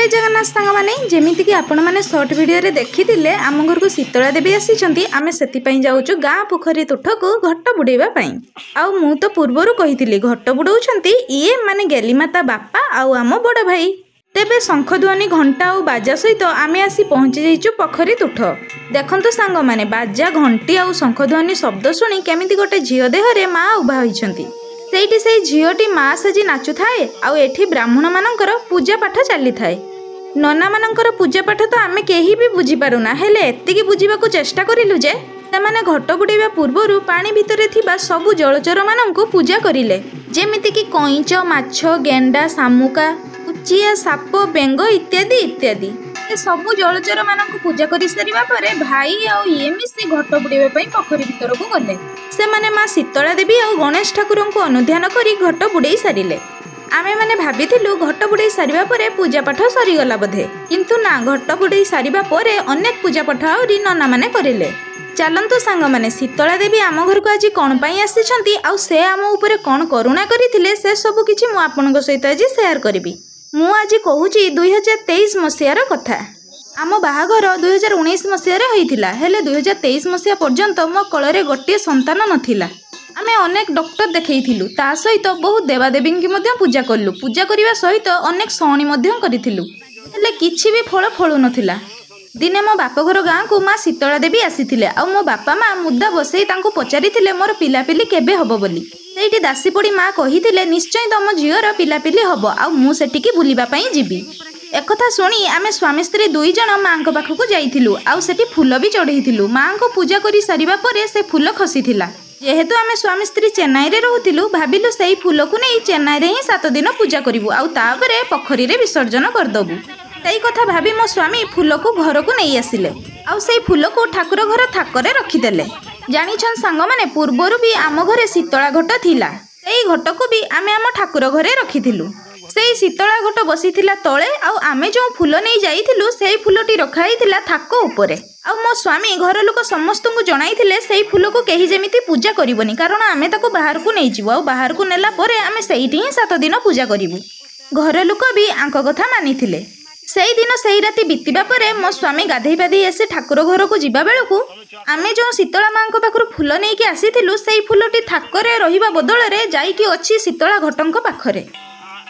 जय जगन्नाथ सांग माने जेमिति कि आपण माने शॉर्ट वीडियो रे देखिथिले आम घर को शीतला देवी आसीचंती आमे सेति पई जाउचु गाँ पोखरी तुठ को घट्ट बुडेबा पई आउ मु तो पूर्वरु कहिथिली घट्ट बुडौचंती इए माने गेली माता बापा आउ आम बड़ भाई तेबे शंखध्वनि घंटा और बाजा सहित आमे आसी पहुंची जाइचु पोखरी तुठ देखंतु सांग माने बाजा घंटी आउ शंखध्वनि शब्द सुनी केमिति गोटे झियो देहरे माँ उभा होइछंती सेठी से झीटी माँ साजी नाचु थाए आउ एठी ब्राह्मण मानकर पूजा पाठ चली थाए नना मानकर पूजा पाठ तो आमे केही भी बुझी पारुना हेले एतिकी बुझीबाकू चेष्टा करिलु जे सेमाने घट बुडेबा पूर्वरु पानी भितरे थिबा सबु जलचर माननकू पूजा करिले जेमिति कि कईंच माछ गेंडा शामुका उचिया साप बेंग इत्यादि इत्यादि सबु जलचर माननकू पूजा करि सारिबा परे भाई आउ ये मिसी घट बुडेबा पई पोखरी भितर को गले से माने माँ शीतला देवी और गणेश ठाकुर को अनुध्यान करी घट बुड़े सारे आमे माने भाबिथिलु घट बुड़े सारिबा परे पूजा पाठ सरीगला बोधे किंतु ना घट बुड़े सारिबा परे अनेक पूजा पाठ आउरी नना माने करिले चलंतु सांग माने शीतला देवी आम घर को आज कौन पाई आसीछंती आउ से आम ऊपर कौन करुणा करिथिले से सब किछि मु आपनक सहित आज शेयर करबी मु आज कहूची 2023 मसियार कथा आम बाहाघर 2019 मसीह होइथिला हेले 2023 मसीहा पर्यंत मो कଳରେ गोटे संतान नथिला आमे अनेक डॉक्टर देखैथिलु ता सहित बहुत देवादेवी की मध्य पूजा करलु पूजा करिवा सहित अनेक सौणी मध्य करिथिलु हेले किछि भी फल फळु नथिला दिने मो बापघर गाँ को माँ शीतला देवी आसीथिले आ मो बापा माँ मुद्दा बसई तांको पचारिथिले मोर पिलापिली केबे हबो बोली सेठी दासी पड़ी माँ कहिथिले निश्चय तम झियर पिलापिली हबो आ मु सेटिकी बुलिबा पई जिबी एकथा शुणी आमे स्वामी स्त्री दुई जन माँ पाखक जाइथिलु आउ सेठी फूल भी चढ़ईथिलु माँ को पूजा करी सारिबा परे से फूल खसीथिला जेहेतु आमे स्वामी स्त्री चेन्नई रे रहुथिलु भाबिलु सेई फूल को नहीं चेन्नई रे ही 7 दिन पूजा करिवु आउ तापरे पोखरी रे विसर्जन करदबु सेई कथा भाबी मो स्वामी फूल को घर को नहीं आसिले आउ सेई फूल को ठाकुर घर थाकरे रखिदेले जानिछन सांग माने पूर्वरु भी आम घरे शीतला घट थिला सेई घट को भी आमे आम ठाकुर घरे रखिथिलु सेई शीतला घट बसीथिला तळे आउ आमे जो फूल नहीं जाइथिलु सेई फूलटी रखाइथिला थाको उपरे आउ मो स्वामी घर लोक समस्त को जणाइथिले सेई फूल को केही जेमिति पूजा करिवनी कारण आमे ताको बाहर को नहीं जिवु आउ बाहर को नेला परे आमे सेइठी ही 7 दिन पूजा करिवु घर लोक भी आंक कथा मानिथिले सेई दिन सेई राति बीतिबा परे मो स्वामी गाधेई पाधेई आसे ठाकुर घर को जिबा बेलकू आमे जो शीतला माँ पाखरु फूल नहीं कि आसीथिलु सेई फूलटी थाकरे रहिबा बदल रे जाईकी अछि शीतला घटंक पाखरे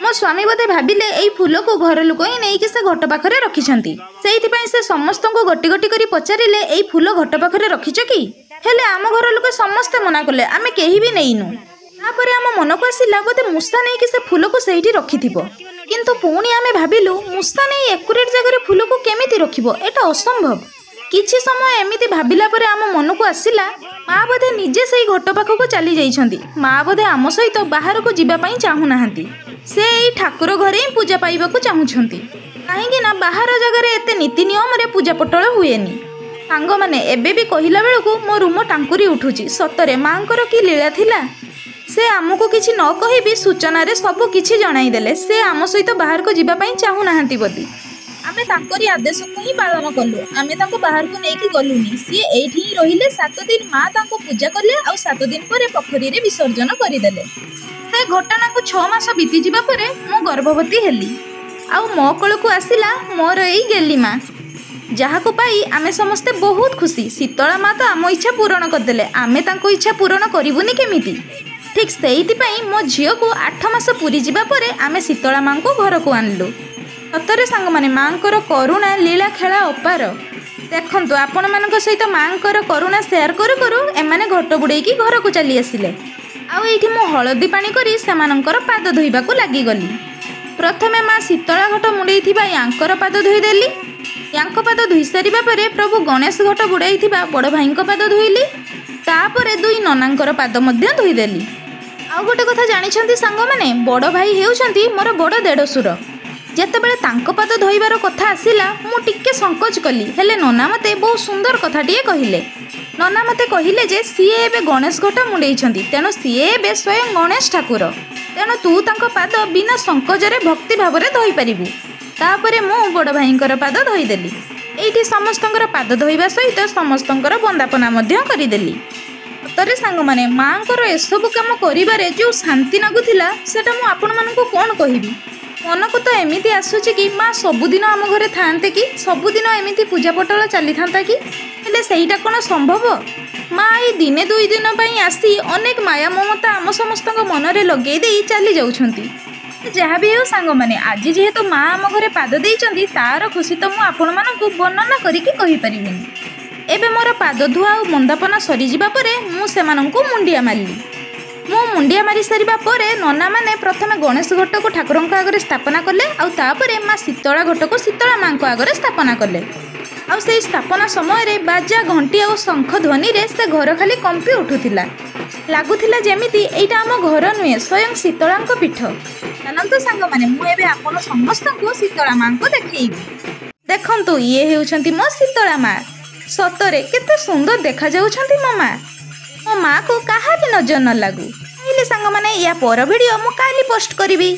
मो स्वामी बोधे भाविले एई फूल को घर लोक ही नहीं कि से घट पाखरे रखिछंती सेइथिपई से समस्त को गोटी गोटी करी पचारिले एई फूल घट पाखरे रखिछ कि हेले आम घर लोक समस्त मना कले आमे केही भी नेइनु तापरे आम मन को आसिला बोधे मूसा नहीं कि से फूल को सेइठी रखिथिबो किंतु पुणी आमे भाबिलु मूसा नहीं एक्युरेट जगह फूल को केमिति रखिबो एटा असंभव किछि समय एमिति भाबिला परे आम मन को आसिला माँ बोधे निजे सेई घट पाखक चली जाइछंती माँ बोधे आम सहित बाहर को जीवा पई चाहू नाहंती से एई ठाकुर घरे ही पूजा पाइबाकू चाहुछंती काहेकि ना बाहर जगह रे एते नीति नियम रे पूजा पटल हुएनी सांग माने एबे भी कहिला बेलकू मो रूम टांकुरी उठुची सतरे मांकर की लीला थिला से आमको किछि न कहि भी सूचना रे सब किछि जणाई देले से आम सहित बाहर को जीवा पई चाहू नाहंती बोली आमे तांकरी आदेश को ही पालन कलु आमे ताको बाहर को नेकी गलुनी सी एठी ही रहिले 7 दिन माँ ताको पूजा करले आ 7 दिन परे पोखरी रे विसर्जन करिदेले से घटना को 6 मास बीती जिबा परे मो गर्भवती हेली आ मो कोल को आसिला मोर एई गेली माँ जहाँ को पाई आमे समस्ते बहुत खुशी शीतला माँ तो आम इच्छा पूरण करदेले आमे तांको इच्छा पूरण करिवुनी केमिति ठीक सेइथिपई मो झियो को 8 मास पूरी जिबा परे आमे शीतला माँ को घर को आनलु सतरे सांग माने माँकर करुणा लीला खेला अपार देखंतु आपण मानक सहित माँकर करुणा शेयर करू करू एमाने घट बुड़ेकी घर को चली आसिले आउ एठी मो हळदी पानी करी सेमानंकर पाद धोइबाकू लागि गली प्रथमे माँ शीतला घट मुंडेइथिबा यांकर पाद धोइदेली यांक पाद धोइ सारिबा परे प्रभु गणेश घट बुड़ाइथिबा बड़ भाईंक पाद धोइली तापरे दुई ननांकर पाद मध्य धोइदेली आउ गोटे कथा जानिछंती सांग माने बड़ भाई हेउछंती मोर बड़ देढसुर जेतेबेले तांको पाद धोइबार कथा आसिला मु टिके संकोच कली हेले नना मते बहुत सुंदर कथाटिए कहिले नना मते कहिले जे सीए एबे गणेश घट मुंडेइछंती तेणु सीए एबे स्वयं गणेश ठाकुर तेणु तू तांको पाद बिना संकोचरे भक्ति भावरे धोइ परिबु तापरे मु बड़ भाईंकर पाद धोइदेली एइठी समस्तंकर पाद धोइबा सहित समस्तंकर वंदापना मध्य करिदेली तरे सांग माने माँकर एसबु काम करिबारे जो शांति लागुथिला सेटा मु आपण मानकु कोन कहिबी मनकु तो एमिति आसुची कि माँ सबुदिन आम घरे थांते कि सबुदिन एमिति पूजा पटल चली था कि हेले सेईटा कोन संभव। माँ ये दिने दुई दिन पई आसी अनेक माया ममता आम समस्त मनरे लगे दे चली जाउछंती। जहाँ भी हो सांग मैंने आज जेहेतु माँ आम घरे पाद देइचंती तार खुशी तो मु आपण मानकु वर्णना करिकि कहि परिबिनी। एबे मोर पाद धुआ और मंदापना सरी जिबा परे मु सेमानंकु मुंडिया मारली। मु मुंडिया मारी सारिबा परे नना माने प्रथमे गणेश घट को ठाकुरंक आगरे स्थापना कले आउ तापरे माँ शीतला घट को शीतला माँ को आगरे स्थापना कले। आउ सेई स्थापना समय रे बाजा घंटी और शंख ध्वनि रे से घर खाली कंपी उठुथिला। लागुथिला जेमिति एइटा आम घर नुहे स्वयं शीतलांक पीठ। चलंतु सांग माने मु एबे आपण समस्तंकु शीतला माँ को देखैबी। देखंतु ये हेउछंती मो शीतला माँ। सतरे केते सुंदर देखा जाउछंती मो माँ। मो माँ को कहा भी नजर न लागू। सांग माने या पर वीडियो मु काली पोस्ट करिबी।